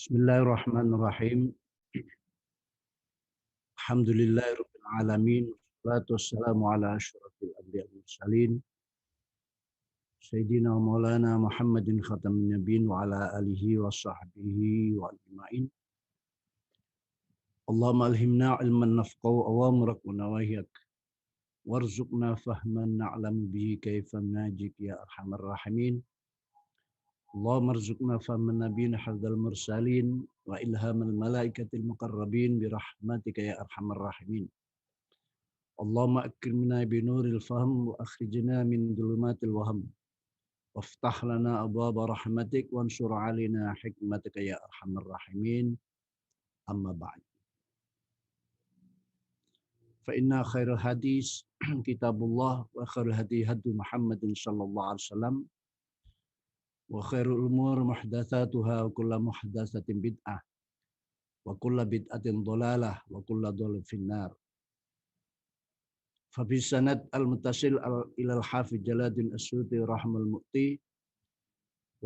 Bismillahirrahmanirrahim. Alhamdulillahirabbil alamin. Wassalatu wassalamu ala asyrofil anbiya'i wal mursalin. Sayyidina wa maulana Muhammadin khatamin nabiyyin wa ala alihi wa sahbihi wa ajma'in. Allahumma alhimna ilman nafqahu awamrak wa nawahiyak. Warzuqna fahman na'lamu bihi kaifa najik ya arhamar rahimin. Allahumma arzuqna fahman nabiyyin hadzal mursalin wa ilhamal malaikatil muqarrabin birahmatika ya arhamar rahimin. Allahumma akrimna binuril fahm wa akhrijna min dhulumatil wahm. Waftah lana abwaaba rahmatik wansur alina hikmataka ya arhamar rahimin. Amma ba'd. Fa inna khairal hadis kitabullah wa khairul hadi hadi Muhammadin sallallahu alaihi wasallam. Wa khairul umur muhdatsatuha wa kullu muhdatsatin bid'ah. Wa kullu bid'atin dhalalah wa kullu dhalalatin finnar. Fa bi sanad al-muttasil ila al-hafiz Jalaluddin As-Suyuti rahmal mu'ti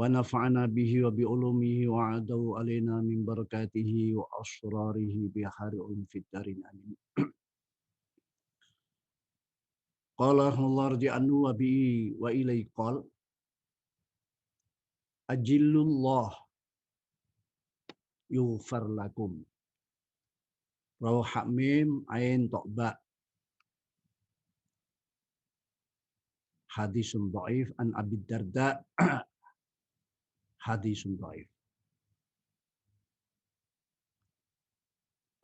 wa nafa'ana bihi wa bi ulumihi wa adahu alaina min barakatihi wa asrarihi bi khairil fid darin amin. Qala Allah radi'anhu wa bi wa ilai qal ajillullah yughfar lakum. Rawu hamim ain to'ba. Hadisun dhaif an Abi Darda. Hadisun dhaif.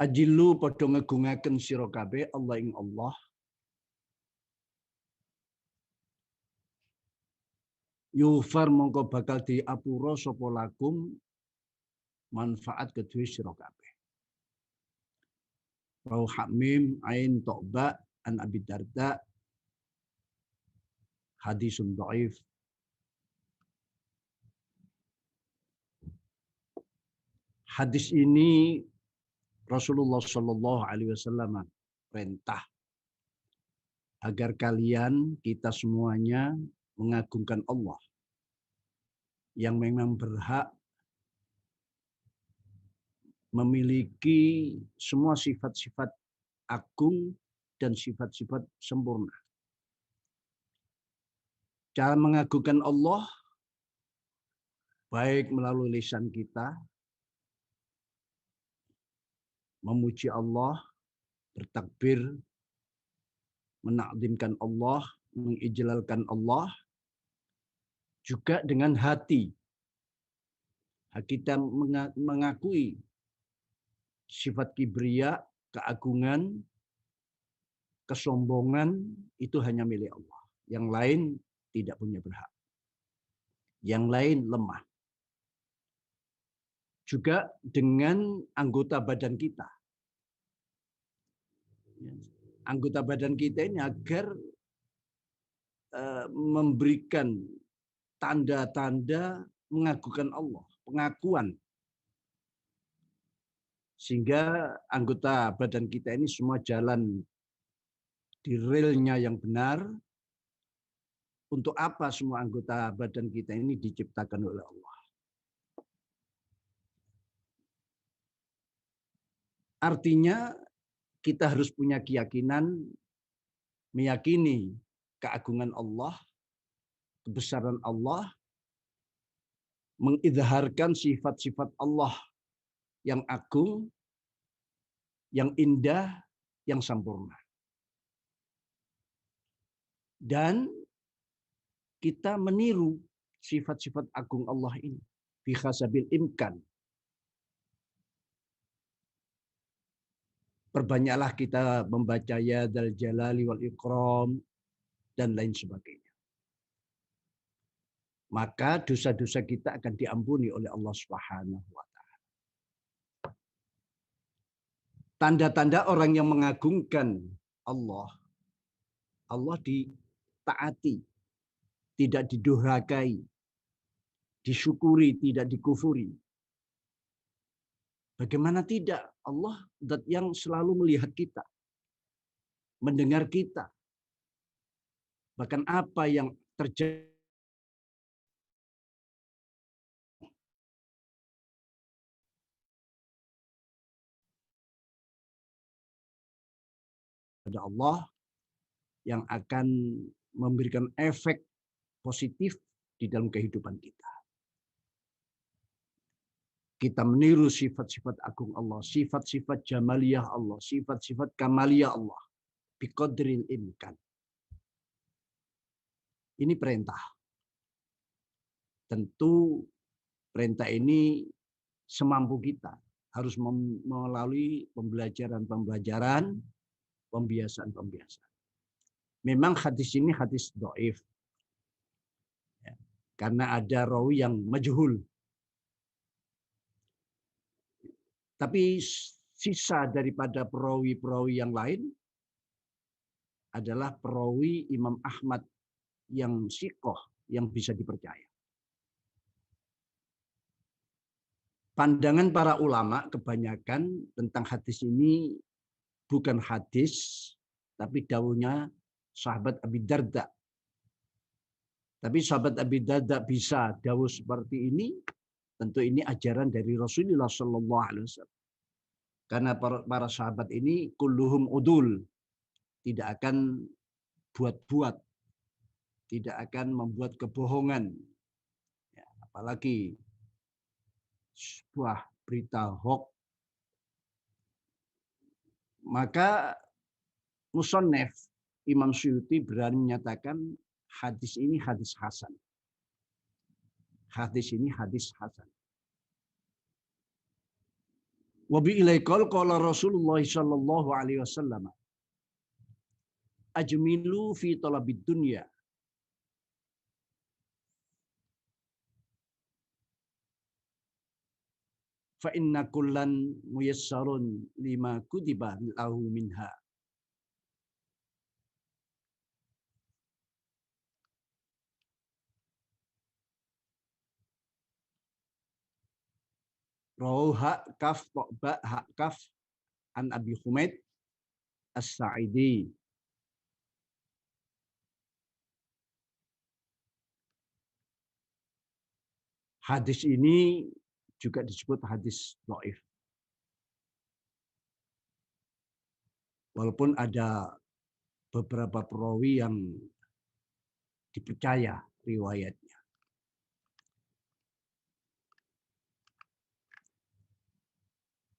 Ajillu padha ngegungaken sira kabeh Allah ing Allah. Yufar mongko bakal diapura sapa lakum manfaat kedue sira kabeh. Rawu hamim ain to'ba an Abi Darda. Hadisun dhaif. Hadis ini Rasulullah Shallallahu Alaihi Wasallam perintah agar kalian kita semuanya mengagungkan Allah yang memang berhak memiliki semua sifat-sifat agung dan sifat-sifat sempurna. Cara mengagungkan Allah baik melalui lisan kita, memuji Allah, bertakbir, menakdimkan Allah, mengijlalkan Allah, juga dengan hati. Kita mengakui sifat kibriya, keagungan, kesombongan itu hanya milik Allah. Yang lain tidak punya berhak. Yang lain lemah. Juga dengan anggota badan kita. Anggota badan kita ini agar memberikan tanda-tanda mengagungkan Allah, pengakuan. Sehingga anggota badan kita ini semua jalan di relnya yang benar. Untuk apa semua anggota badan kita ini diciptakan oleh Allah? Artinya kita harus punya keyakinan, meyakini keagungan Allah, kebesaran Allah, mengidharkan sifat-sifat Allah yang agung, yang indah, yang sempurna. Dan kita meniru sifat-sifat agung Allah ini bihasabil imkan. Perbanyaklah kita membaca ya dzal jalali wal ikram dan lain sebagainya. Maka dosa-dosa kita akan diampuni oleh Allah Subhanahu wa taala. Tanda-tanda orang yang mengagungkan Allah, Allah ditaati, tidak didurhakai, disyukuri, tidak dikufuri. Bagaimana tidak? Allah zat yang selalu melihat kita, mendengar kita. Bahkan apa yang terjadi Allah yang akan memberikan efek positif di dalam kehidupan kita. Kita meniru sifat-sifat agung Allah, sifat-sifat jamaliyah Allah, sifat-sifat kamaliyah Allah. Biqadril imkan. Ini perintah. Tentu perintah ini semampu kita. Harus melalui pembelajaran-pembelajaran, pembiasaan-pembiasaan. Memang hadis ini hadis dhaif. Ya, karena ada rawi yang majhul. Tapi sisa daripada perawi-perawi yang lain adalah perawi Imam Ahmad yang siqah, yang bisa dipercaya. Pandangan para ulama kebanyakan tentang hadis ini bukan hadis, tapi dawuhnya sahabat Abi Darda. Tapi sahabat Abi Darda bisa dawuh seperti ini, tentu ini ajaran dari Rasulullah SAW. Karena para sahabat ini kulluhum udul, tidak akan buat-buat, tidak akan membuat kebohongan, ya, apalagi sebuah berita hoax. Maka Musannaf Imam Suyuti berani menyatakan hadis ini hadis hasan. Hadis ini hadis hasan. Wa bi ilaikal qala Rasulullah sallallahu alaihi wasallam ajmilu fi talabid dunya fa inna kullan muyassarun lima kutiba lahu minha. Rauha kaf ba ha kaf an Abi Humaid As-Sa'idi. Hadis ini juga disebut hadis dhaif. Walaupun ada beberapa perawi yang dipercaya riwayatnya.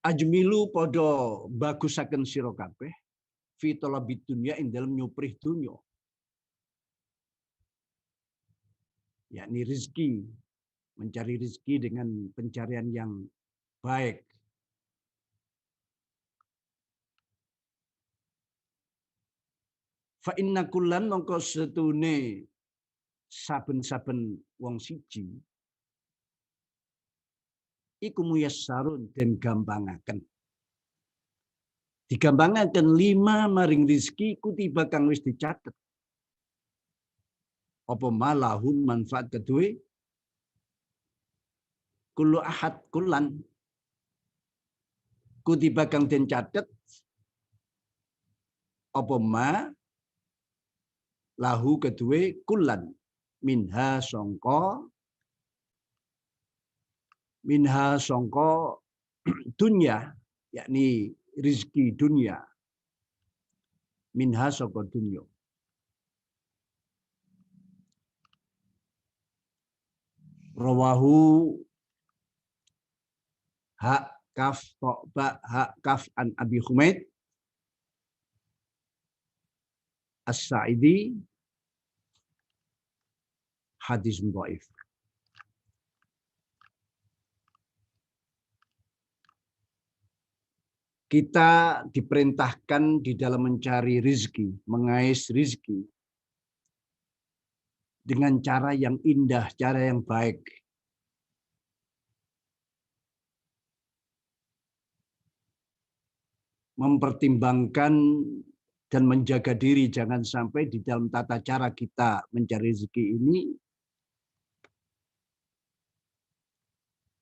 Ajmilu podo bagusaken sira kabeh fi talabid dunya ing dalem nyuprih dunya. Yakni rezeki, mencari rezeki dengan pencarian yang baik. Fa inna kullan mongko setune saben-saben wong siji iku muyassarun den gampangaken. Digampangaken 5 maring rezeki kutiba kang wis dicatet. Apa malahun manfaat kedue kullu ahad kullan kutiba kang den catet apa ma lahu kedue kullan minha songko dunya, yakni rizki dunia. Minha songko dunya. Rawahu ha kaf to ba ha kaf an Abi Humaid As-Sa'idi hadis dhaif. Kita diperintahkan di dalam mencari rizki, mengais rizki dengan cara yang indah, cara yang baik. Mempertimbangkan dan menjaga diri jangan sampai di dalam tata cara kita mencari rezeki ini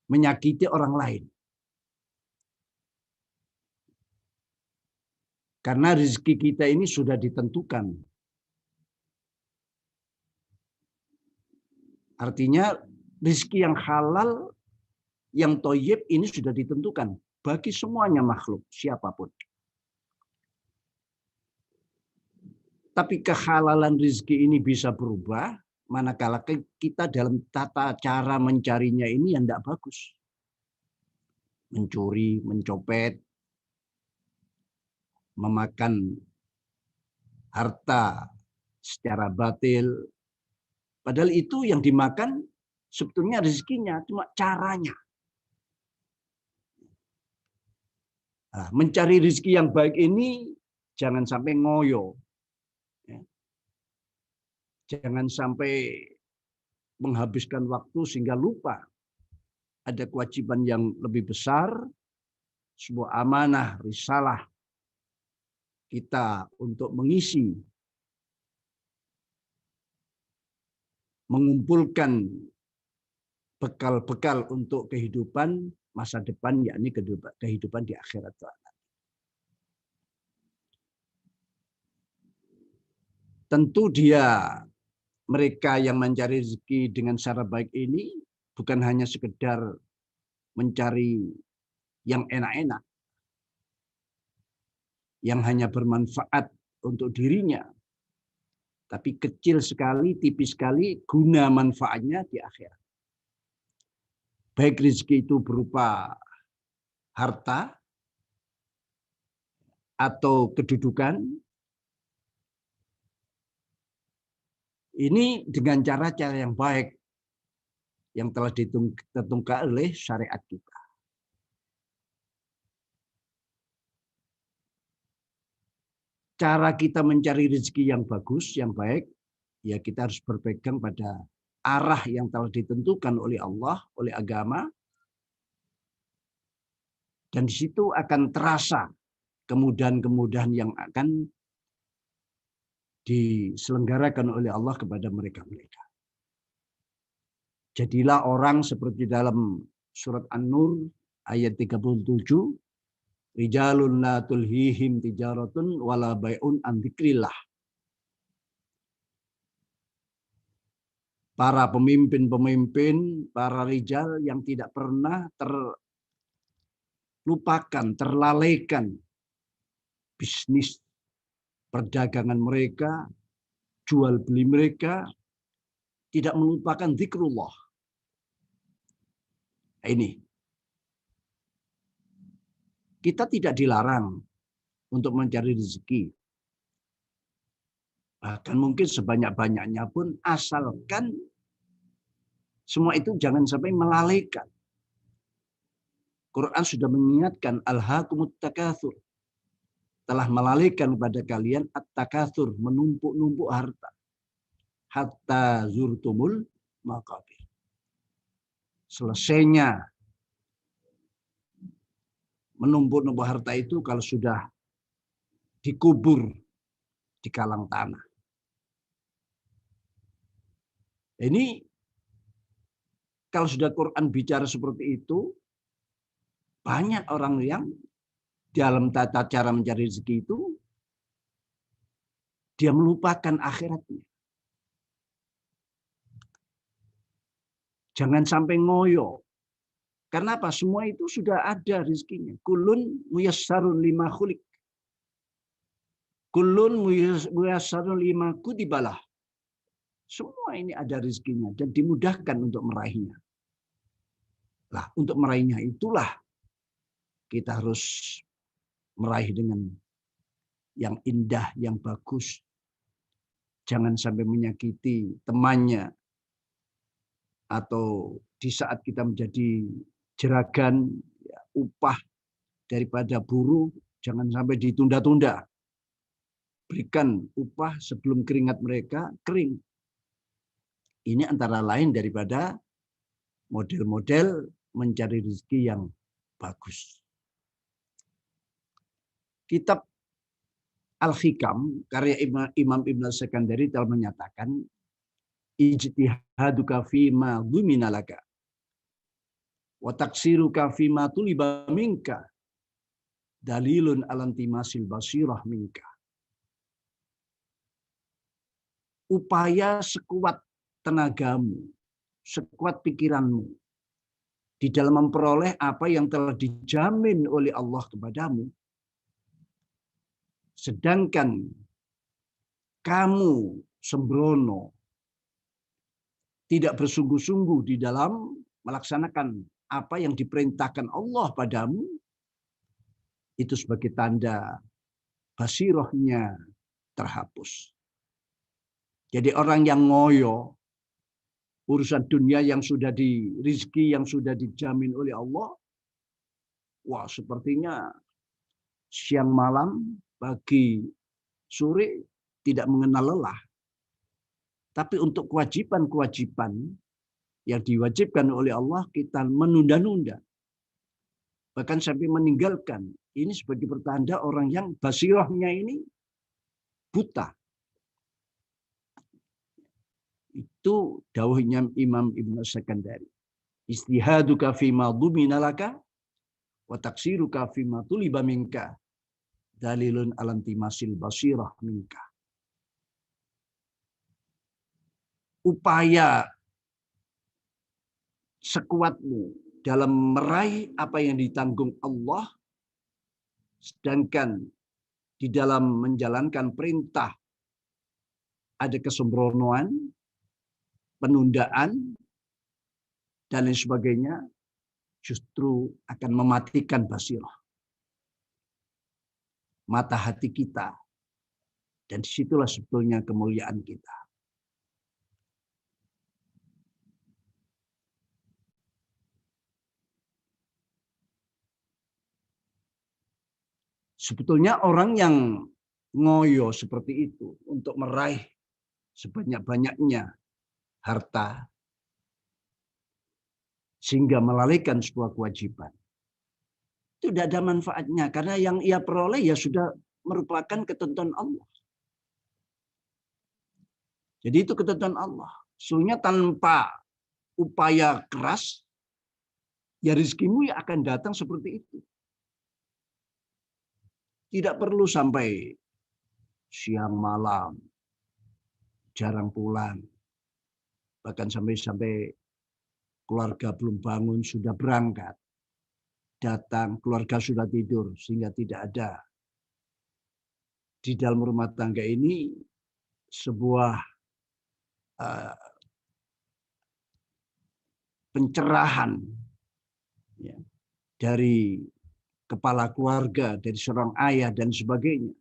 menyakiti orang lain. Karena rezeki kita ini sudah ditentukan. Artinya rezeki yang halal, yang thayyib ini sudah ditentukan bagi semuanya makhluk, siapapun. Tapi kehalalan rezeki ini bisa berubah manakala kita dalam tata cara mencarinya ini yang tidak bagus. Mencuri, mencopet, memakan harta secara batil. Padahal itu yang dimakan sebetulnya rezekinya, cuma caranya. Nah, mencari rezeki yang baik ini jangan sampai ngoyo. Jangan sampai menghabiskan waktu sehingga lupa. Ada kewajiban yang lebih besar, sebuah amanah, risalah kita untuk mengisi, mengumpulkan bekal-bekal untuk kehidupan masa depan, yakni kehidupan di akhirat. Tentu mereka yang mencari rezeki dengan cara baik ini bukan hanya sekedar mencari yang enak-enak, yang hanya bermanfaat untuk dirinya, tapi kecil sekali, tipis sekali guna manfaatnya di akhirat. Baik rezeki itu berupa harta atau kedudukan, ini dengan cara-cara yang baik yang telah ditentukan oleh syariat kita. Cara kita mencari rezeki yang bagus, yang baik, ya kita harus berpegang pada arah yang telah ditentukan oleh Allah, oleh agama. Dan di situ akan terasa kemudahan-kemudahan yang akan diselenggarakan oleh Allah kepada mereka-mereka. Jadilah orang seperti dalam surat An-Nur ayat 37, rijalun la tulhihim tijaratun wala bai'un an dzikrillah. Para pemimpin-pemimpin, para rijal yang tidak pernah terlupakan, terlalaikan bisnis perdagangan mereka, jual beli mereka, tidak melupakan zikrullah. Ini. Kita tidak dilarang untuk mencari rezeki. Bahkan mungkin sebanyak-banyaknya pun, asalkan semua itu jangan sampai melalaikan. Quran sudah mengingatkan, alhaakumut takatsur. Telah melalaikan kepada kalian at-takatsur, menumpuk-numpuk harta. Hatta zurtumul maqabir. Selesainya menumpuk-numpuk harta itu kalau sudah dikubur di kalang tanah. Ini kalau sudah Quran bicara seperti itu, banyak orang yang dalam tata cara mencari rezeki itu, dia melupakan akhiratnya. Jangan sampai ngoyo. Karena apa? Semua itu sudah ada rezekinya. Kulun muyassarun lima khuliq. Kulun muyassarun lima kutibalah. Semua ini ada rezekinya dan dimudahkan untuk meraihnya. Nah, untuk meraihnya itulah kita harus meraih dengan yang indah, yang bagus. Jangan sampai menyakiti temannya. Atau di saat kita menjadi jeragan, ya, upah daripada buruh, jangan sampai ditunda-tunda. Berikan upah sebelum keringat mereka kering. Ini antara lain daripada model-model mencari rezeki yang bagus. Kitab Al-Hikam, karya Imam Ibn Al-Sekandari telah menyatakan, ijtihaduka fima dhumina laka wa taksiruka fima tuliba minka dalilun alantimasil basirah minka. Upaya sekuat tenagamu, sekuat pikiranmu di dalam memperoleh apa yang telah dijamin oleh Allah kepadamu, sedangkan kamu sembrono, tidak bersungguh-sungguh di dalam melaksanakan apa yang diperintahkan Allah padamu, itu sebagai tanda basirohnya terhapus. Jadi orang yang ngoyo, urusan dunia yang sudah rizki yang sudah dijamin oleh Allah, wah sepertinya siang malam, pagi, sore tidak mengenal lelah. Tapi untuk kewajiban-kewajiban yang diwajibkan oleh Allah, kita menunda-nunda. Bahkan sampai meninggalkan. Ini sebagai pertanda orang yang basirahnya ini buta. Itu dawuhnya Imam Ibnu Sakandari. Istihaduka fima dhumina laka wa taksiruka fima tuliba minka dalilun alantimasil basirah minka. Upaya sekuatmu dalam meraih apa yang ditanggung Allah, sedangkan di dalam menjalankan perintah ada kesembronoan, penundaan, dan lain sebagainya, justru akan mematikan basirah, mata hati kita. Dan disitulah sebetulnya kemuliaan kita. Sebetulnya orang yang ngoyo seperti itu untuk meraih sebanyak-banyaknya harta sehingga melalaikan sebuah kewajiban, itu tidak ada manfaatnya, karena yang ia peroleh ya sudah merupakan ketentuan Allah. Jadi itu ketentuan Allah. Sebenarnya tanpa upaya keras, ya rezekimu ya akan datang seperti itu. Tidak perlu sampai siang malam, jarang pulang. Bahkan sampai keluarga belum bangun, sudah berangkat. Datang, keluarga sudah tidur, sehingga tidak ada. Di dalam rumah tangga ini, sebuah pencerahan ya, dari kepala keluarga, dari seorang ayah, dan sebagainya.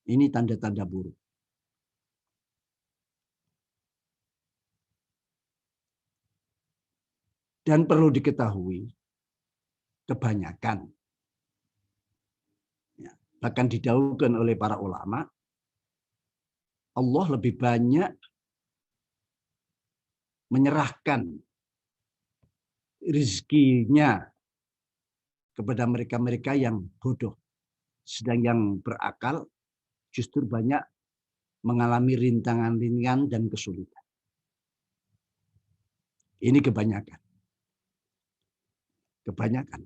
Ini tanda-tanda buruk. Dan perlu diketahui, kebanyakan, ya, bahkan didahulukan oleh para ulama, Allah lebih banyak menyerahkan rezekinya kepada mereka-mereka yang bodoh. Sedang yang berakal justru banyak mengalami rintangan-rintangan dan kesulitan. Ini kebanyakan. Kebanyakan.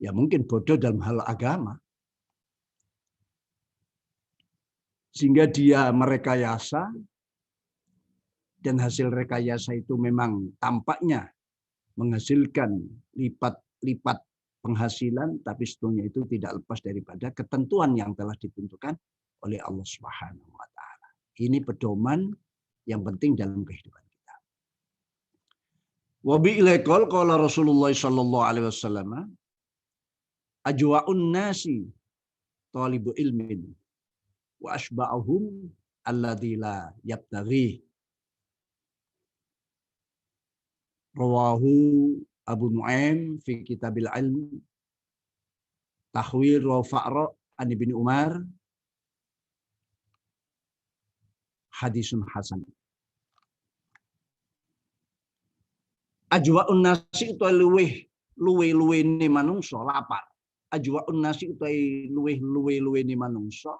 Ya mungkin bodoh dalam hal agama. Sehingga dia merekayasa, dan hasil rekayasa itu memang tampaknya menghasilkan lipat-lipat penghasilan, tapi sebetulnya itu tidak lepas daripada ketentuan yang telah ditentukan oleh Allah Subhanahu wa taala. Ini pedoman yang penting dalam kehidupan kita. Wa bi ilaikal qala Rasulullah sallallahu alaihi wasallam, ajwa'un nasi talibu ilmin wa asba'uhum alladzi la yabtaghi. Rawahu Abu Nu'aim fi Kitabil Ilm, Tahwir wa Fa'ra an Ibnu Umar, hadisun hasan. Ajwa'un nasi itu luwe ni manungsa lapar. Ajwa'un nasi itu luwe ni manungsa.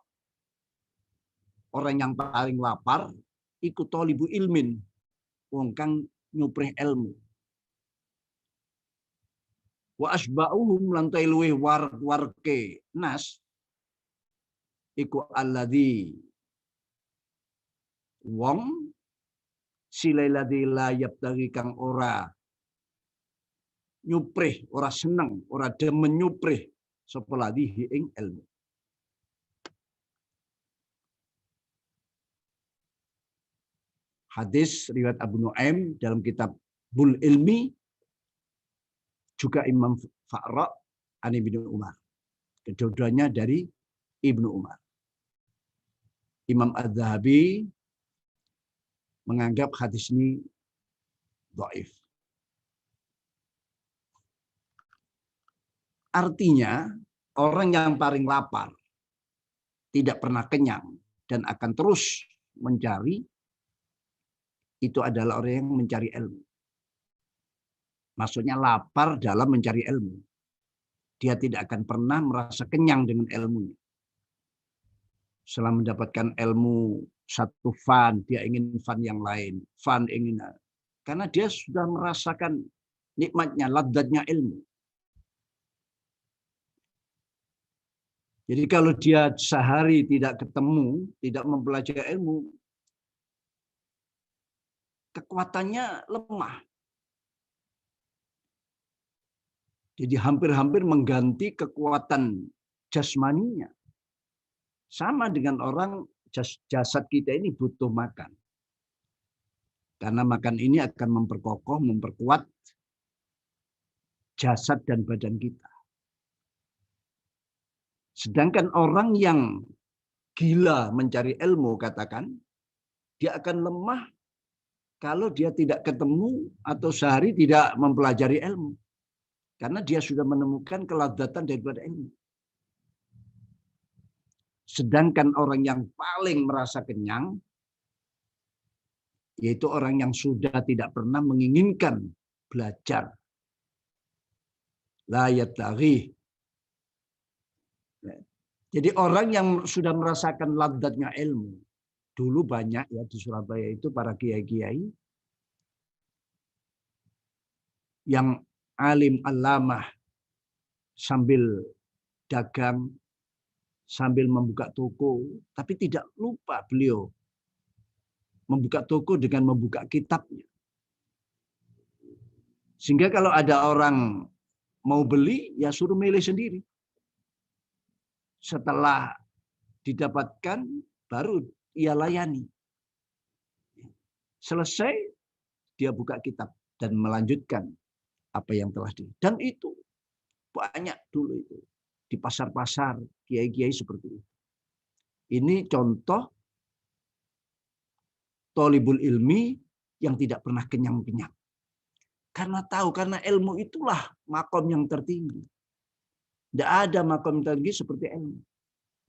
Orang yang paling lapar iku talibu ilmin, wong kang nyuprih ilmu. Wa asba'uhum lantai luweh warke nas iku alladzi wong silailadzi la yabtaghi kang ora nyuprih, ora seneng, ora demen nyuprih sapa ladzi ing ilmu. Hadis riwayat Abu Nuaim dalam kitab Bul Ilmi, juga Imam Fa'ra an Ibnu Umar. Kedua-duanya dari Ibnu Umar. Imam Az-Zahabi menganggap hadis ini dhaif. Artinya, orang yang paling lapar, tidak pernah kenyang, dan akan terus mencari, itu adalah orang yang mencari ilmu. Maksudnya lapar dalam mencari ilmu. Dia tidak akan pernah merasa kenyang dengan ilmunya. Setelah mendapatkan ilmu satu fan, dia ingin fan yang lain. Fan ingin, karena dia sudah merasakan nikmatnya, ladzatnya ilmu. Jadi kalau dia sehari tidak ketemu, tidak mempelajari ilmu, kekuatannya lemah. Jadi hampir-hampir mengganti kekuatan jasmaninya. Sama dengan orang, jasad kita ini butuh makan. Karena makan ini akan memperkokoh, memperkuat jasad dan badan kita. Sedangkan orang yang gila mencari ilmu, katakan, dia akan lemah kalau dia tidak ketemu atau sehari tidak mempelajari ilmu. Karena dia sudah menemukan keladzatan daripada ilmu. Sedangkan orang yang paling merasa kenyang, yaitu orang yang sudah tidak pernah menginginkan belajar. La yataghi. Jadi orang yang sudah merasakan ladzatnya ilmu. Dulu banyak ya di Surabaya itu para kiai-kiai yang alim alamah sambil dagang, sambil membuka toko, tapi tidak lupa beliau membuka toko dengan membuka kitabnya. Sehingga kalau ada orang mau beli, ya suruh milih sendiri. Setelah didapatkan, baru ia layani. Selesai, dia buka kitab dan melanjutkan apa yang telah di. Dan itu banyak dulu itu di pasar-pasar kiai-kiai seperti itu. Ini contoh thalibul ilmi yang tidak pernah kenyang-kenyang. Karena tahu, karena ilmu itulah makom yang tertinggi. Tidak ada makom tertinggi seperti ilmu.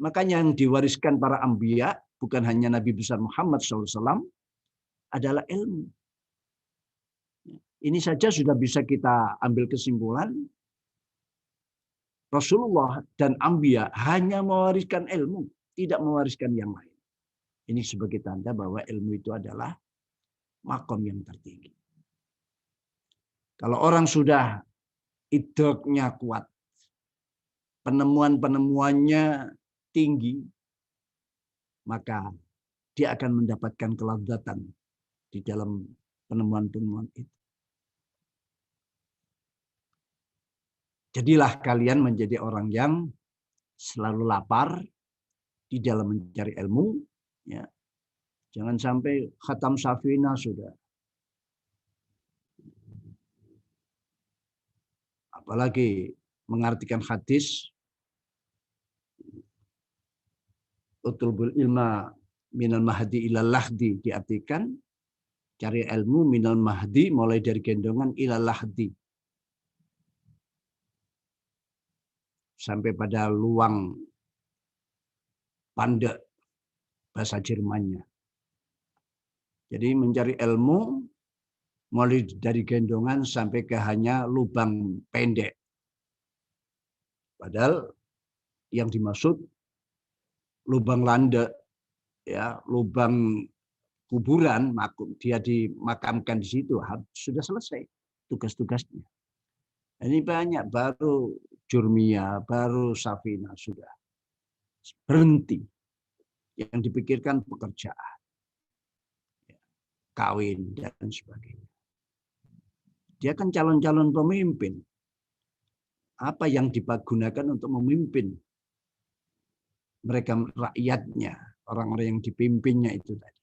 Makanya yang diwariskan para anbiya, bukan hanya Nabi besar Muhammad SAW, adalah ilmu. Ini saja sudah bisa kita ambil kesimpulan. Rasulullah dan anbiya hanya mewariskan ilmu, tidak mewariskan yang lain. Ini sebagai tanda bahwa ilmu itu adalah makom yang tertinggi. Kalau orang sudah idraknya kuat, penemuan-penemuannya tinggi, maka dia akan mendapatkan keladzatan di dalam penemuan-penemuan itu. Jadilah kalian menjadi orang yang selalu lapar di dalam mencari ilmu. Ya. Jangan sampai khatam safina sudah. Apalagi mengartikan hadis utlubul ilma minal mahdi ilal lahdi, diartikan cari ilmu minal mahdi, mulai dari gendongan ilal lahdi, sampai pada luang pandek, bahasa Jermannya. Jadi mencari ilmu mulai dari gendongan sampai ke hanya lubang pendek. Padahal yang dimaksud lubang landek, ya, lubang kuburan, dia dimakamkan di situ, sudah selesai tugas-tugasnya. Ini banyak, baru Jurmia, baru Safina, sudah berhenti. Yang dipikirkan pekerjaan, kawin, dan sebagainya. Dia kan calon-calon pemimpin. Apa yang digunakan untuk memimpin mereka, rakyatnya, orang-orang yang dipimpinnya itu tadi.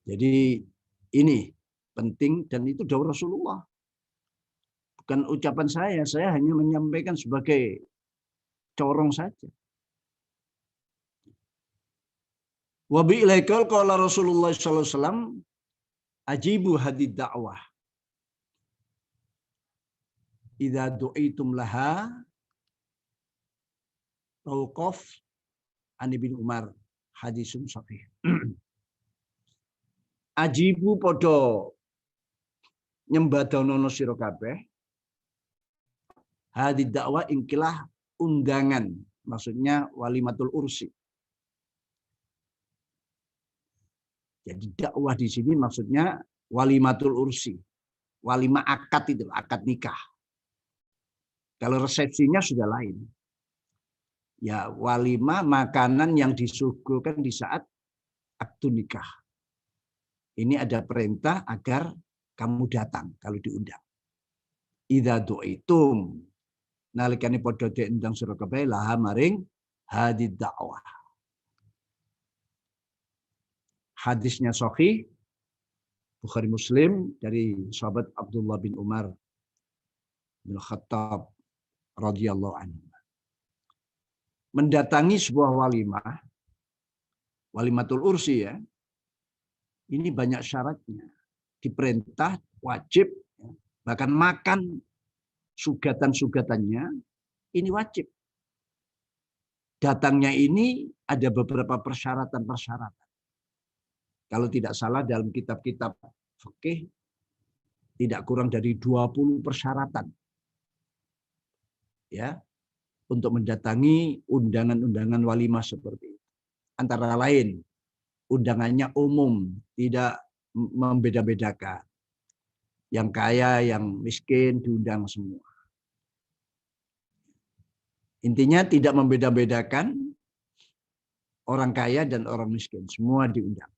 Jadi ini penting dan itu dawuh Rasulullah. Bukan ucapan saya hanya menyampaikan sebagai corong saja. Wa bi ilaikal qala Rasulullah sallallahu alaihi wasallam ajibu hadid da'wah. Idza du'itum laha tauqaf an Ibnu Umar hadisun sahih. Ajibu padha nyembadanono sira kabeh hadid dakwah ingkilah undangan, maksudnya walimatul ursi. Jadi dakwah di sini maksudnya walimatul ursi. Walimah akad itu, akad nikah. Kalau resepsinya sudah lain. Ya, walimah makanan yang disuguhkan di saat akad nikah. Ini ada perintah agar kamu datang kalau diundang. Idza du'itum nalikane padha diundang sira kabeh laha maring hadid dakwah. Hadisnya sahih Bukhari Muslim dari sahabat Abdullah bin Umar bin Khattab radhiyallahu anhu. Mendatangi sebuah walimah, walimatul ursi ya, ini banyak syaratnya. Diperintah, wajib, bahkan makan sugatan-sugatannya, ini wajib. Datangnya ini ada beberapa persyaratan-persyaratan. Kalau tidak salah dalam kitab-kitab fikih, tidak kurang dari 20 persyaratan. Ya, untuk mendatangi undangan-undangan walimah seperti itu. Antara lain, undangannya umum, tidak membeda-bedakan. Yang kaya, yang miskin diundang semua. Intinya tidak membeda-bedakan orang kaya dan orang miskin, semua diundang.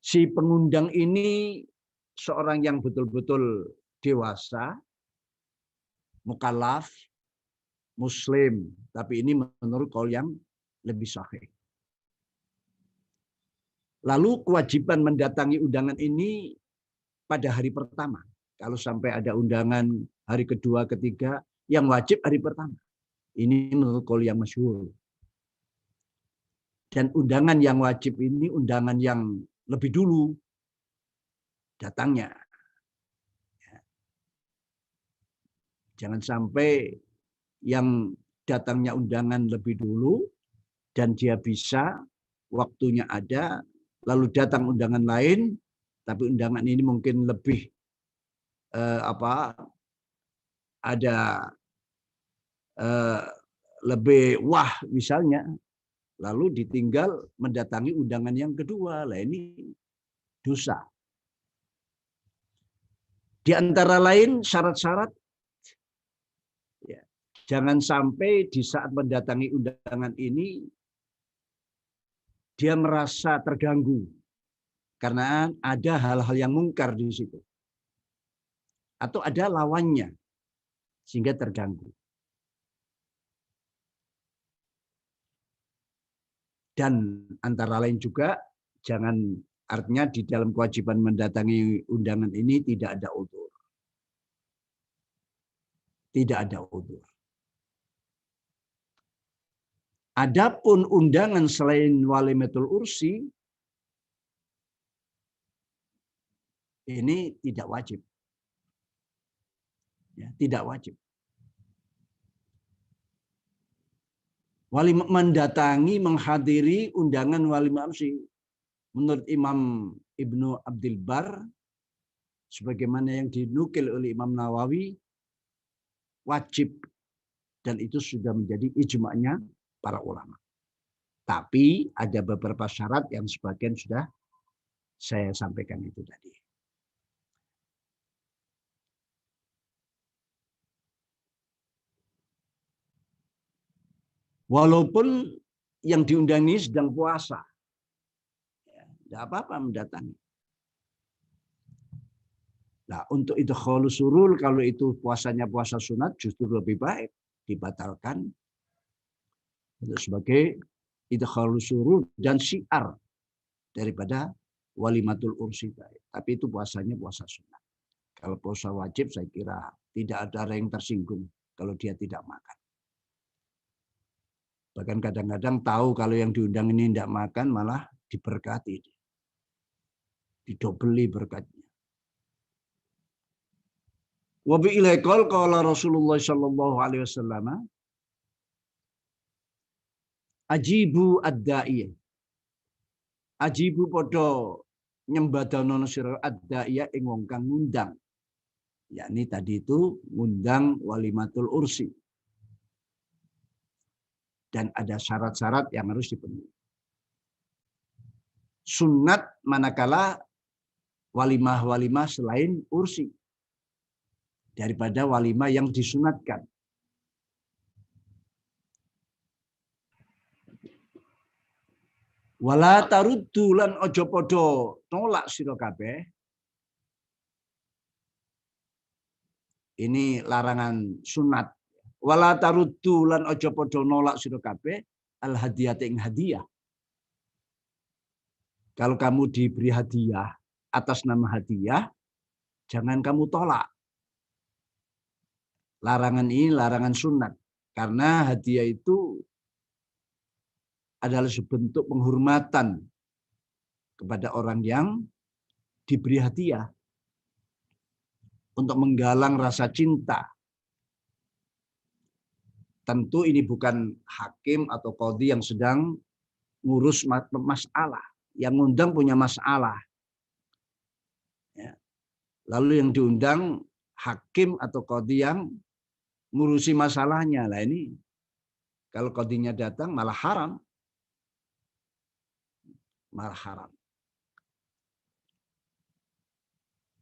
Si pengundang ini seorang yang betul-betul dewasa, mukallaf, muslim, tapi ini menurut qaul yang lebih sahih. Lalu kewajiban mendatangi undangan ini pada hari pertama. Kalau sampai ada undangan hari kedua, ketiga, yang wajib hari pertama. Ini menurut qaul yang masyhur. Dan undangan yang wajib ini undangan yang lebih dulu datangnya. Jangan sampai yang datangnya undangan lebih dulu dan dia bisa, waktunya ada, lalu datang undangan lain, tapi undangan ini mungkin lebih lebih wah misalnya, lalu ditinggal mendatangi undangan yang kedua. Lah ini dosa. Di antara lain syarat-syarat, ya, jangan sampai di saat mendatangi undangan ini dia merasa terganggu karena ada hal-hal yang mungkar di situ. Atau ada lawannya sehingga terganggu. Dan antara lain juga jangan, artinya di dalam kewajiban mendatangi undangan ini tidak ada udzur. Tidak ada udzur. Adapun undangan selain walimatul ursi ini tidak wajib. Ya, tidak wajib. Walimah mendatangi, menghadiri undangan walimah ursi menurut Imam Ibnu Abdul Bar, sebagaimana yang dinukil oleh Imam Nawawi, wajib, dan itu sudah menjadi ijma'nya para ulama. Tapi ada beberapa syarat yang sebagian sudah saya sampaikan itu tadi. Walaupun yang diundangi sedang puasa, tidak apa-apa mendatangi. Nah, untuk itu idkhalus surur, kalau itu puasanya puasa sunat, justru lebih baik dibatalkan untuk sebagai idkhalus surur dan syiar daripada walimatul ursi. Tapi itu puasanya puasa sunnah. Kalau puasa wajib saya kira tidak ada yang tersinggung kalau dia tidak makan. Bahkan kadang-kadang tahu kalau yang diundang ini tidak makan malah diberkati. Didobeli berkatnya. Wa bi ilaikal qala Rasulullah sallallahu alaihi wasallam ajibu ad-da'i. Ajibu padha nyembadanono sira ad-da'iya ing wong kang ngundang. Yakni tadi itu ngundang walimatul ursi. Dan ada syarat-syarat yang harus dipenuhi. Sunnat manakala walimah-walimah selain ursi. Daripada walimah yang disunatkan. Wala taruddu lan aja padha nolak sira kabeh. Ini larangan sunat. Wala taruddu lan aja padha nolak sira kabeh al hadiyah ing hadiah. Kalau kamu diberi hadiah atas nama hadiah, jangan kamu tolak. Larangan ini larangan sunat. Karena hadiah itu adalah sebentuk penghormatan kepada orang yang diberi hadiah. Untuk menggalang rasa cinta. Tentu ini bukan hakim atau qadhi yang sedang ngurus masalah. Yang ngundang punya masalah. Ya. Lalu yang diundang hakim atau qadhi yang ngurusi masalahnya. Lah ini kalau qadhinya datang malah haram. Malah haram.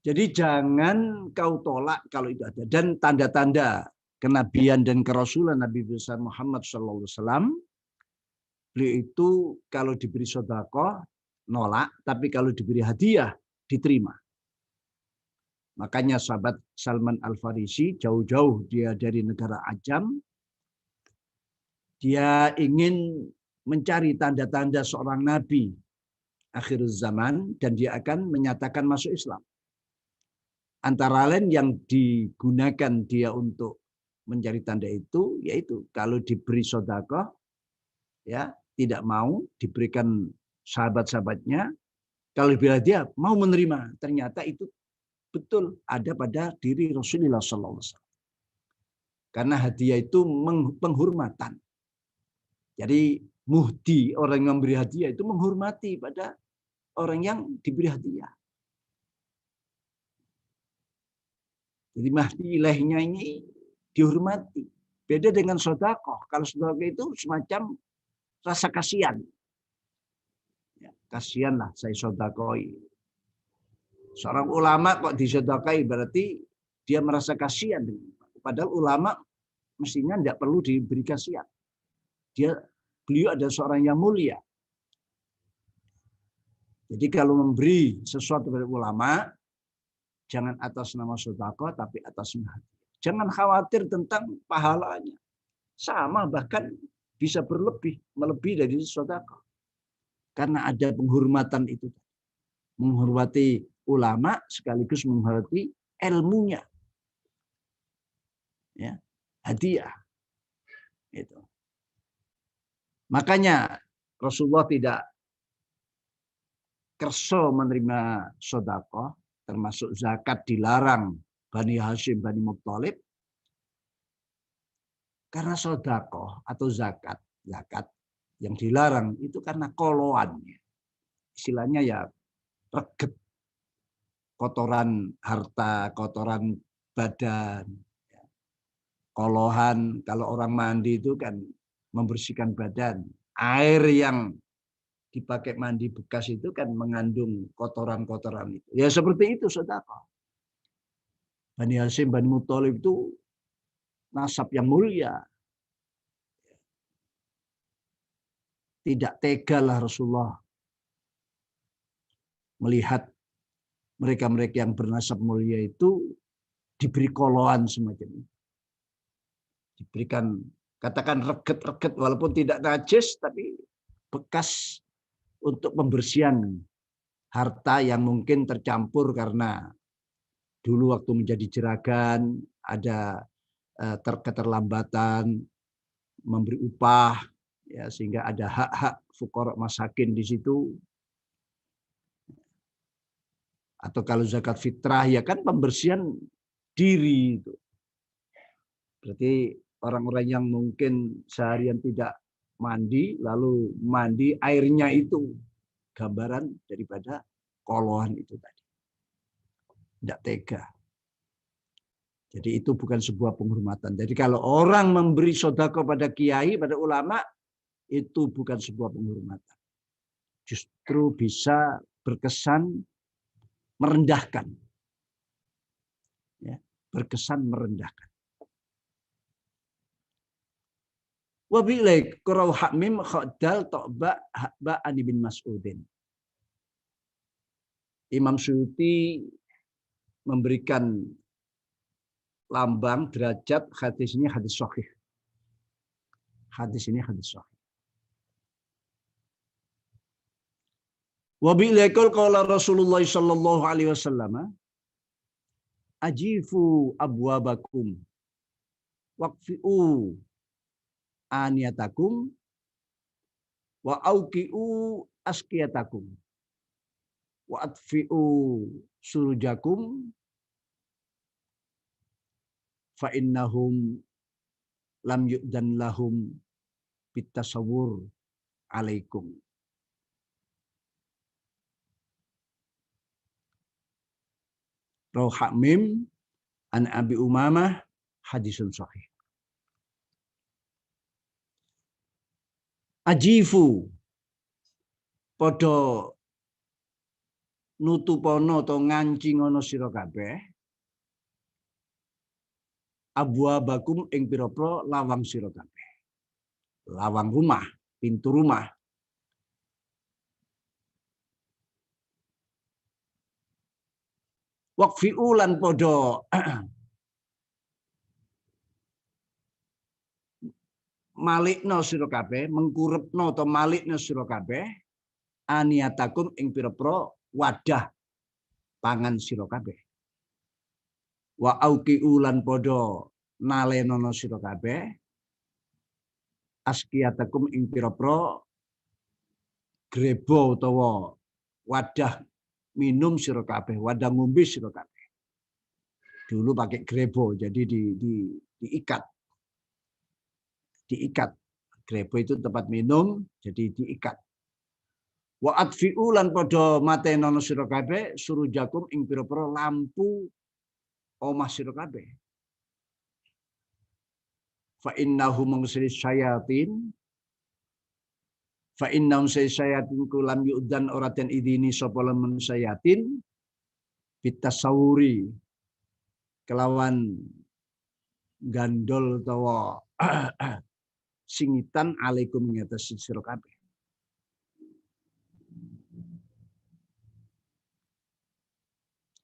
Jadi jangan kau tolak kalau itu ada. Dan tanda-tanda kenabian dan kerasulan Nabi besar Muhammad SAW, beliau itu kalau diberi sedekah nolak, tapi kalau diberi hadiah diterima. Makanya sahabat Salman Al-Farisi jauh-jauh dia dari negara Ajam, dia ingin mencari tanda-tanda seorang nabi akhir zaman dan dia akan menyatakan masuk Islam. Antara lain yang digunakan dia untuk mencari tanda itu, yaitu kalau diberi sedekah, ya tidak mau diberikan sahabat-sahabatnya, kalau bila dia mau menerima, ternyata itu betul ada pada diri Rasulullah SAW. Karena hadiah itu penghormatan. Jadi muhdi, orang yang memberi hadiah itu menghormati pada orang yang diberi hadiah. Jadi mahdi ilahnya ini dihormati. Beda dengan sedekah. Kalau sedekah itu semacam rasa kasihan. Ya, kasihanlah saya sedekahi. Seorang ulama kok disedekahi berarti dia merasa kasihan. Padahal ulama mestinya tidak perlu diberi kasihan. Beliau adalah seorang yang mulia. Jadi kalau memberi sesuatu kepada ulama, jangan atas nama sedekah tapi atas nama hadiah. Jangan khawatir tentang pahalanya. Sama bahkan bisa melebihi dari sedekah. Karena ada penghormatan itu. Menghormati ulama sekaligus menghormati ilmunya. Ya, hadiah. Itu. Makanya Rasulullah tidak kerso menerima sedekah, termasuk zakat dilarang Bani Hashim, Bani Muttalib. Karena sedekah atau zakat yang dilarang itu karena koloannya. Istilahnya ya reget. Kotoran harta, kotoran badan. Kolohan, kalau orang mandi itu kan membersihkan badan. Air yang dipakai mandi bekas itu kan mengandung kotoran-kotoran itu. Ya seperti itu sedekah. Bani Hashim, Bani Muttalib itu nasab yang mulia. Tidak tegalah Rasulullah melihat mereka-mereka yang bernasab mulia itu diberi koloan semacam ini. Diberikan, katakan reget-reget, walaupun tidak najis, tapi bekas untuk pembersihan harta yang mungkin tercampur karena dulu waktu menjadi jeragan ada keterlambatan memberi upah, ya, sehingga ada hak-hak fuqara masakin di situ. Atau kalau zakat fitrah ya kan pembersihan diri itu. Berarti orang-orang yang mungkin seharian tidak mandi lalu mandi airnya itu gambaran daripada kolohan itu tadi. Tidak tega. Jadi itu bukan sebuah penghormatan. Jadi kalau orang memberi sedekah pada kiai, pada ulama, itu bukan sebuah penghormatan. Justru bisa berkesan merendahkan. Ya, berkesan merendahkan. Wabilaik qurau hamim khadal to'ba hakba ani bin Mas'udin. Imam Suyuti memberikan lambang derajat hadis ini hadis sahih. Hadis ini hadis sahih. Wa bi'laikul qala Rasulullah sallallahu alaihi wasallam ajifu abwabakum waqfi'u aniyatakum wa auqi'u askiyatakum wa atfi'u surujakum fa innahum lam yu'dan lahum bitasawwur alaikum. Rawahu Hamim an Abi Umamah hadisun sahih. Ajifu padha nutupono to ngancingono sira kabeh abwabakum ing pira-pira lawang sira kabeh. Lawang rumah, pintu rumah. Waqfi'u lan padha malikna sira kabeh, mengkurepna atau malikna sira kabeh aniyatakum ing pira-pira wadah pangan sira kabeh. Wa auqi'u lan padha nalenono sira kabeh askiyatakum ing pira-pira grebo utawa wadah minum sira kabeh, wadah ngombe sira kabeh. Dulu pakai grebo, jadi diikat. Diikat. Grebo itu tempat minum, jadi diikat. Wa atfi'u lan padha matenono sira kabeh surujakum ing pira-pira lampu omah sira kabeh. Fa innahu mungsri syayatin fa innahum sayatin kulam yu'dan ora den idini sapa lamun sayatin bitasawuri kelawan gandol utawa singitan alaikum ngatas sira kabeh.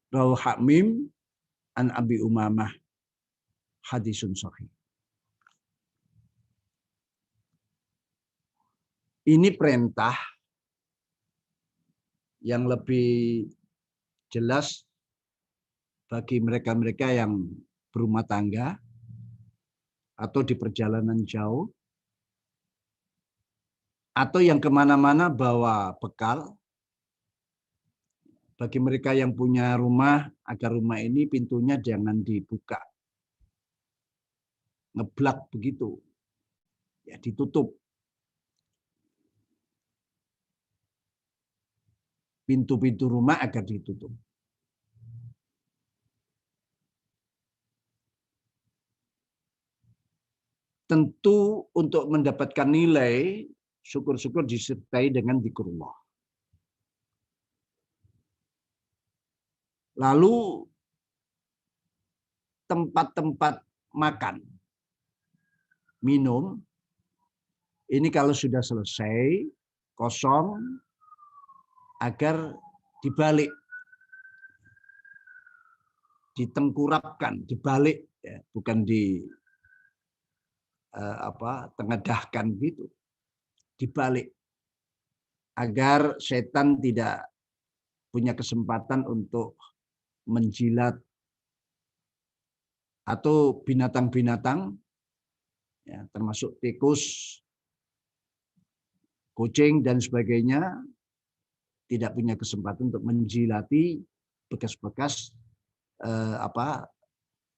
Rawahu Hamim an Abi Umamah hadisun sahih. Ini perintah yang lebih jelas bagi mereka-mereka yang berumah tangga atau di perjalanan jauh atau yang kemana-mana bawa bekal. Bagi mereka yang punya rumah, agar rumah ini pintunya jangan dibuka. Ngeblak begitu. Ya, ditutup. Pintu-pintu rumah agar ditutup. Tentu untuk mendapatkan nilai, syukur-syukur disertai dengan dzikrullah. Lalu tempat-tempat makan, minum, ini kalau sudah selesai, kosong, agar dibalik, ditengkurapkan, dibalik, ya, bukan tengedahkan gitu, dibalik. agar setan tidak punya kesempatan untuk menjilat atau binatang-binatang, ya, termasuk tikus, kucing dan sebagainya, tidak punya kesempatan untuk menjilati bekas-bekas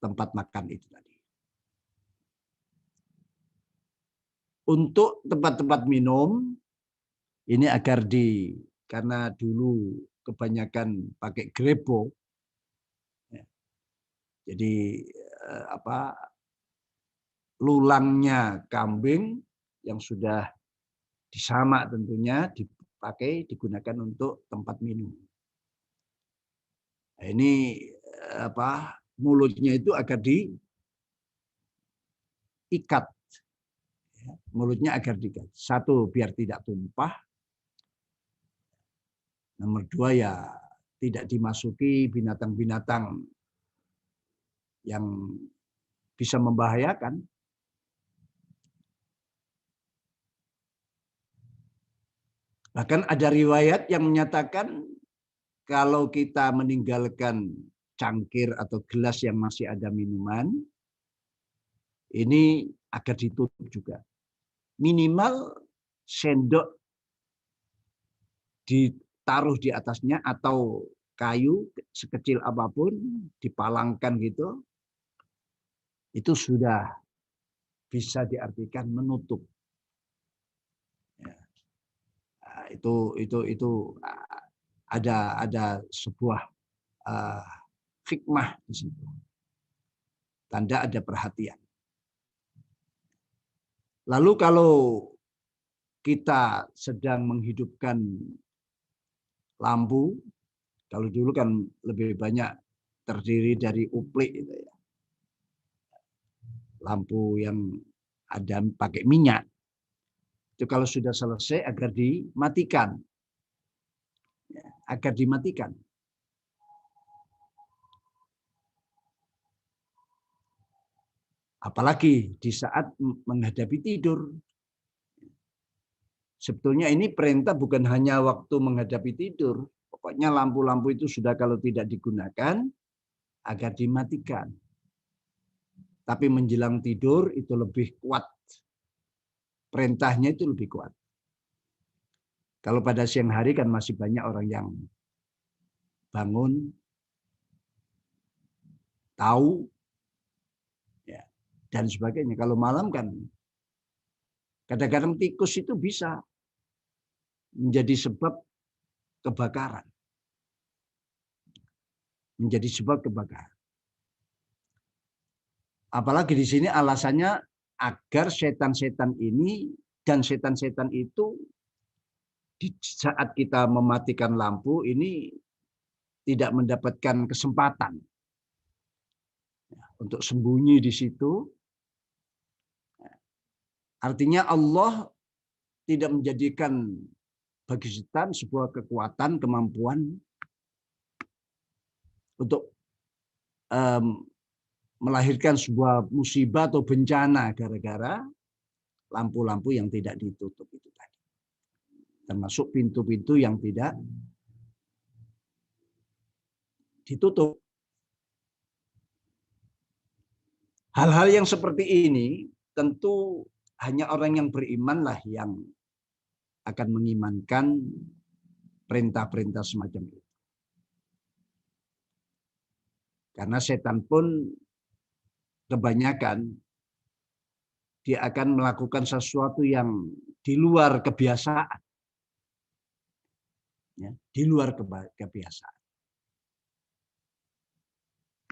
tempat makan itu tadi. Untuk tempat-tempat minum ini karena dulu kebanyakan pakai grebo, ya, jadi lulangnya kambing yang sudah disamak tentunya digunakan untuk tempat minum. Nah, ini mulutnya itu agar diikat, mulutnya agar diikat. Satu, biar tidak tumpah. Nomor dua, ya tidak dimasuki binatang-binatang yang bisa membahayakan. Bahkan ada riwayat yang menyatakan kalau kita meninggalkan cangkir atau gelas yang masih ada minuman, ini agar ditutup juga. Minimal sendok ditaruh di atasnya atau kayu sekecil apapun dipalangkan gitu, itu sudah bisa diartikan menutup. Ya. Itu ada sebuah hikmah di situ. Tanda ada perhatian. Lalu kalau kita sedang menghidupkan lampu, kalau dulu kan lebih banyak terdiri dari uplik gitu ya. Lampu yang ada pakai minyak. Itu kalau sudah selesai agar dimatikan. Ya, agar dimatikan. Apalagi di saat menghadapi tidur. Sebetulnya ini perintah bukan hanya waktu menghadapi tidur. Pokoknya lampu-lampu itu sudah kalau tidak digunakan, agar dimatikan. Tapi menjelang tidur itu lebih kuat. Perintahnya itu lebih kuat. Kalau pada siang hari kan masih banyak orang yang bangun, tahu, ya, dan sebagainya. Kalau malam kan kadang-kadang tikus itu bisa menjadi sebab kebakaran. Menjadi sebab kebakaran. Apalagi di sini alasannya agar setan-setan ini dan setan-setan itu di saat kita mematikan lampu ini tidak mendapatkan kesempatan untuk sembunyi di situ. Artinya Allah tidak menjadikan bagi setan sebuah kekuatan, kemampuan untuk melahirkan sebuah musibah atau bencana gara-gara lampu-lampu yang tidak ditutup itu tadi. Termasuk pintu-pintu yang tidak ditutup. Hal-hal yang seperti ini tentu hanya orang yang beriman lah yang akan mengimankan perintah-perintah semacam itu. Karena setan pun kebanyakan dia akan melakukan sesuatu yang di luar kebiasaan. Ya, di luar kebiasaan.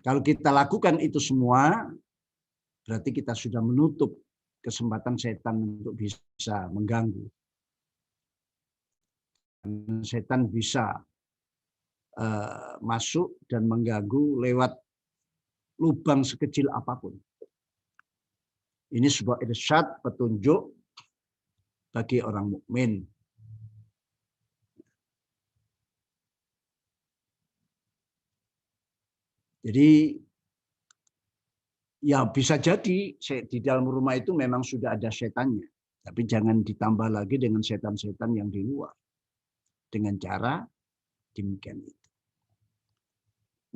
Kalau kita lakukan itu semua, berarti kita sudah menutup kesempatan setan untuk bisa mengganggu. Setan bisa masuk dan mengganggu lewat lubang sekecil apapun. Ini sebuah irsyad, petunjuk bagi orang mukmin. Jadi ya bisa jadi di dalam rumah itu memang sudah ada setannya, tapi jangan ditambah lagi dengan setan-setan yang di luar. dengan cara demikian itu.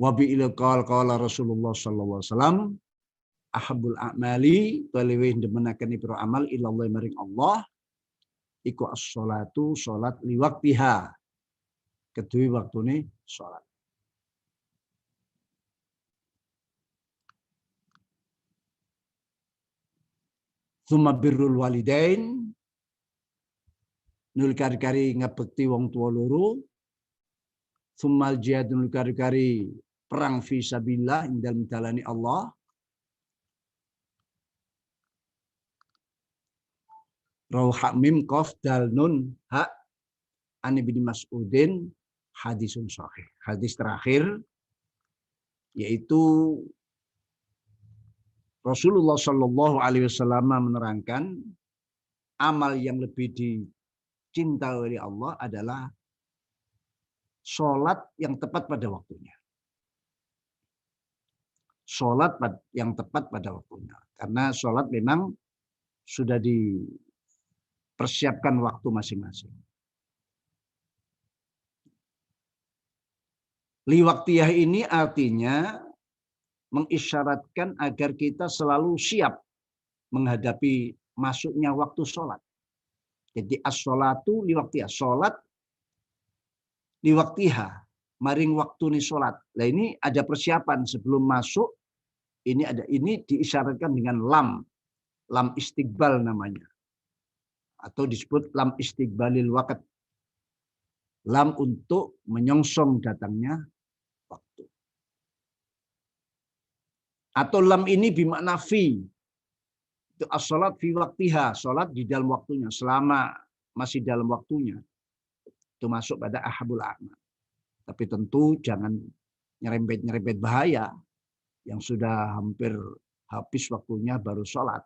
Wa bi ilqal qala Rasulullah sallallahu alaihi wasallam ahabul a'mali taliwih demenaken ipro amal ilallah maring Allah iku as-sholatu salat liwaktiha kedue waktune salat. Tsumma birrul walidain nul kari-kari ngabekti wong tua loro. Tsummal jihad nul kari-kari perang fi sabilillah ing dalem dalane Allah. Rauha mim qaf dal nun ha an Ibnu Mas'udin hadisun sahih. Hadis terakhir yaitu Rasulullah Shallallahu Alaihi Wasallam menerangkan amal yang lebih dicintai oleh Allah adalah sholat yang tepat pada waktunya. Sholat yang tepat pada waktunya. Karena sholat memang sudah dipersiapkan waktu masing-masing. Liwaktiyah ini artinya mengisyaratkan agar kita selalu siap menghadapi masuknya waktu sholat. Jadi as-sholatu liwaktiha. Sholat liwaktiha. Maring waktu ni sholat. Nah ini ada persiapan sebelum masuk. Ini diisyaratkan dengan lam. Lam istiqbal namanya. Atau disebut lam istiqbalil waqt. Lam untuk menyongsong datangnya waktu. Atau lam ini bimakna fi. Itu as-salat fi waktiha. Salat di dalam waktunya. Selama masih dalam waktunya. Itu masuk pada ahabul a'mal. Tapi tentu jangan nyerempet-nyerempet bahaya. Yang sudah hampir habis waktunya baru salat.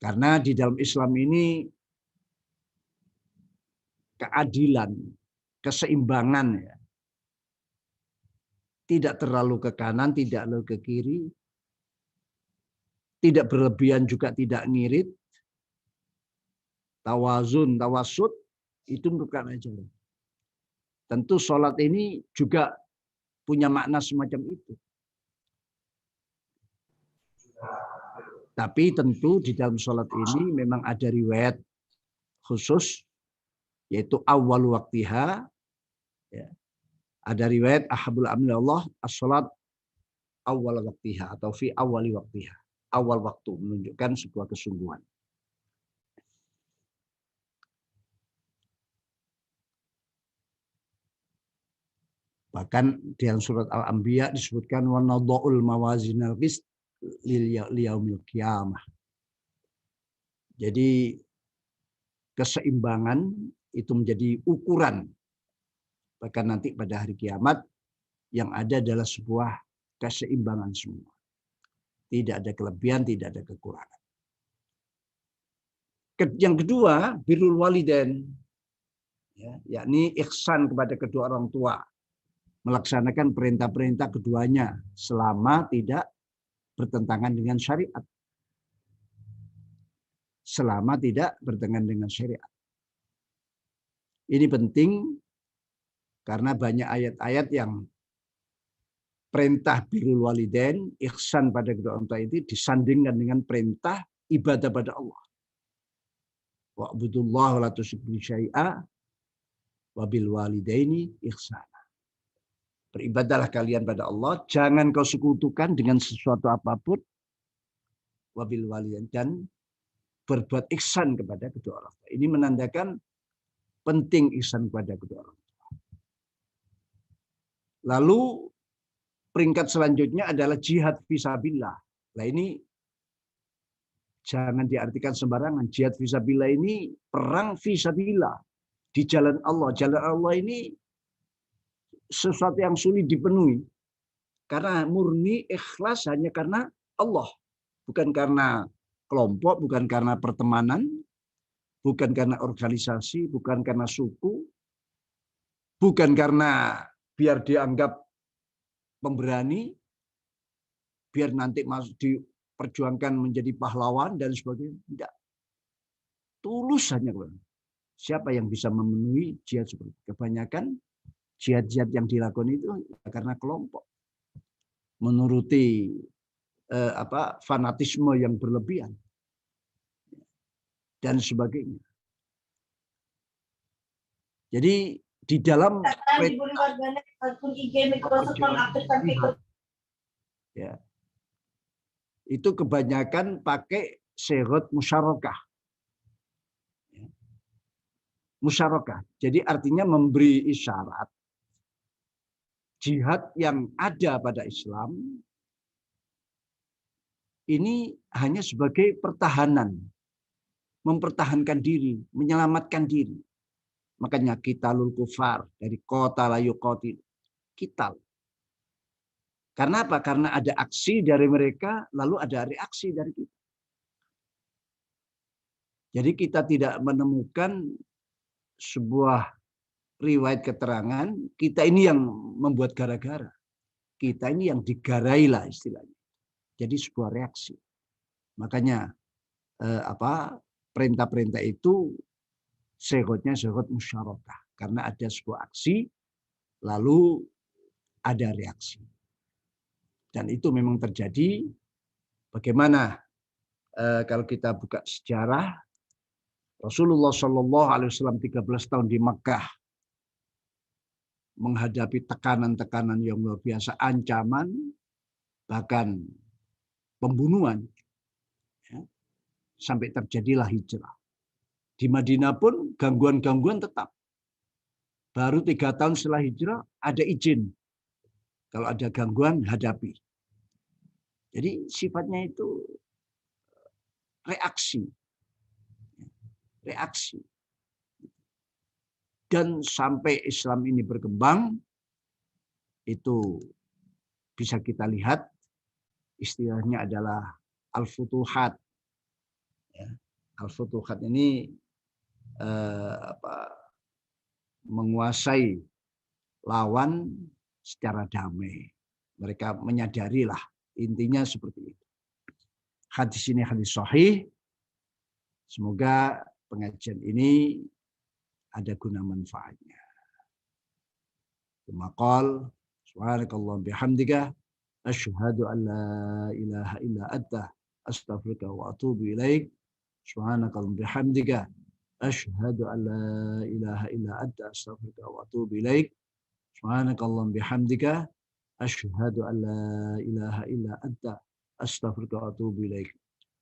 Karena di dalam Islam ini keadilan, keseimbangan ya. Tidak terlalu ke kanan, tidak terlalu ke kiri. Tidak berlebihan juga tidak ngirit. Tawazun, tawasud, itu bukan aja. Tentu sholat ini juga punya makna semacam itu. Tapi tentu di dalam sholat ini memang ada riwayat khusus, yaitu awal waktiha. Ya. Ada riwayat ahabul amri Allah as-salat awal waktiha atau fi awali waktiha. Awal waktu menunjukkan sebuah kesungguhan. Bahkan di dalam surat Al-Anbiya disebutkan wa nadha'ul mawazinal qist liyaumil qiyamah. Jadi keseimbangan itu menjadi ukuran bahkan nanti pada hari kiamat yang ada adalah sebuah keseimbangan semua. Tidak ada kelebihan, tidak ada kekurangan. Yang kedua, birrul walidain. Ya, yakni ihsan kepada kedua orang tua. Melaksanakan perintah-perintah keduanya selama tidak bertentangan dengan syariat. Selama tidak bertentangan dengan syariat. Ini penting karena banyak ayat-ayat yang perintah birrul walidain, ihsan pada kedua orang tua itu disandingkan dengan perintah ibadah pada Allah. Wa'budullaha wa la tusyriku bihi syai'a wa bil walidaini ihsana. Beribadahlah kalian pada Allah, jangan kau sekutukan dengan sesuatu apapun. Wa bil walidain, dan berbuat ihsan kepada kedua orang tua. Ini menandakan penting ihsan kepada kedua orang tua. Lalu peringkat selanjutnya adalah jihad fisabilillah. Nah ini jangan diartikan sembarangan. Jihad fisabilillah ini perang fisabilillah di jalan Allah. Jalan Allah ini sesuatu yang sulit dipenuhi. Karena murni ikhlas hanya karena Allah. Bukan karena kelompok, bukan karena pertemanan, bukan karena organisasi, bukan karena suku, bukan karena biar dianggap pemberani, biar nanti diperjuangkan menjadi pahlawan dan sebagainya. Tidak. tulus hanya kepada Allah. Siapa yang bisa memenuhi jihad seperti itu? Kebanyakan jihad-jihad yang dilakukan itu karena kelompok. Menuruti fanatisme yang berlebihan. Dan sebagainya. Jadi di dalam ya, itu kebanyakan pakai syarat musyarakah. Musyarakah. Jadi artinya memberi isyarat jihad yang ada pada Islam ini hanya sebagai pertahanan, mempertahankan diri, menyelamatkan diri. Makanya qitalul kufar dari kota layu qatil, qital. Karena apa? Karena ada aksi dari mereka, lalu ada reaksi dari kita. Jadi kita tidak menemukan sebuah riwayat keterangan, kita ini yang membuat gara-gara. Kita ini yang digarai lah istilahnya. Jadi sebuah reaksi. Makanya perintah-perintah itu syaratnya syarat musyarakah. Karena ada sebuah aksi, lalu ada reaksi. Dan itu memang terjadi. Bagaimana kalau kita buka sejarah, Rasulullah Shallallahu Alaihi Wasallam 13 tahun di Makkah menghadapi tekanan-tekanan yang luar biasa, ancaman, bahkan pembunuhan, ya, sampai terjadilah hijrah. Di Madinah pun gangguan-gangguan tetap. Baru 3 tahun setelah hijrah ada izin. Kalau ada gangguan, hadapi. Jadi sifatnya itu reaksi. Reaksi. Dan sampai Islam ini berkembang, itu bisa kita lihat istilahnya adalah al-futuhat. Ya. Al-futuhat ini menguasai lawan secara damai. Mereka menyadarilah, intinya seperti itu. Hadis ini hadis sahih. Semoga pengajian ini ada guna manfaatnya. Maqal subhanakallah bihamdika asyhadu an la ilaha illa anta astaghfiruka wa atubu ilaik. Subhanakallah bihamdika asyhadu an la ilaha illa anta astaghfiruka wa atubu ilaik. Subhanakallah bihamdika asyhadu an la ilaha illa anta astaghfiruka wa atubu ilaik.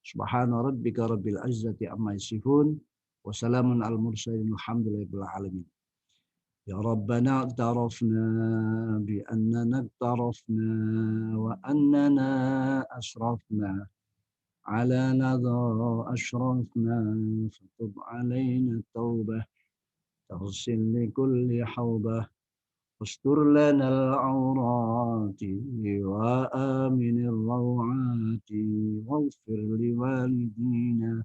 Subhana rabbika rabbil izzati amma yasifun wa salamun al mursalin walhamdulillahi rabbil alamin. Ya Rabbana i'tarafna bi annana i'tarafna wa annana asrafna ala nadha ashrafna fatub alaina tawbah taghsil li kulli hawbah wastur lana al-awrati wa amin al-rawati waghfir li walidina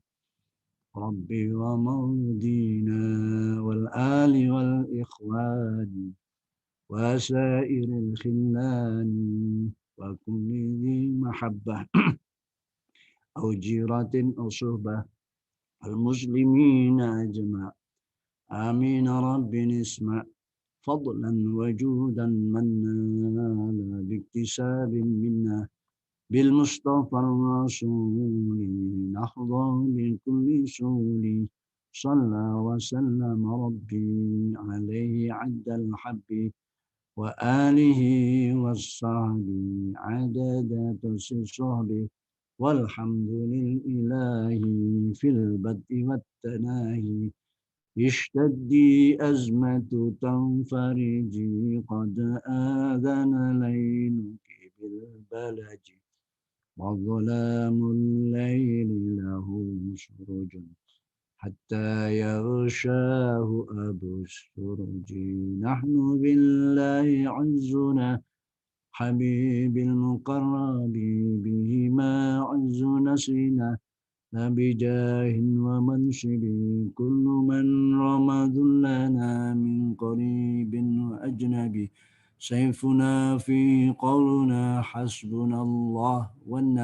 Rabbi wa maudina wal ali wal ikhwani wa sairil khillani wa kulli dhi mahabbah au jiratin au suhbah al muslimina ajma' amin rabbi nisma' fadlan wa judan manna biktisabin minna بالمصطفى الرسول نحظى من كل سول صلى وسلم ربي عليه عد الحب وآله والصحب عدد الصحب والحمد لله في البدء والتناهي اشتدي أزمة تنفرجي قد آذن ليلك بالبلج وظلام الليل له سرج حتى يغشاه أبو السرج نحن بالله عزنا حبيب المقرب بهما عز نسرنا لا بجاه ومنصب كل من رمض لنا من قريب وأجنبي سيفنا في قولنا حسبنا الله والنبي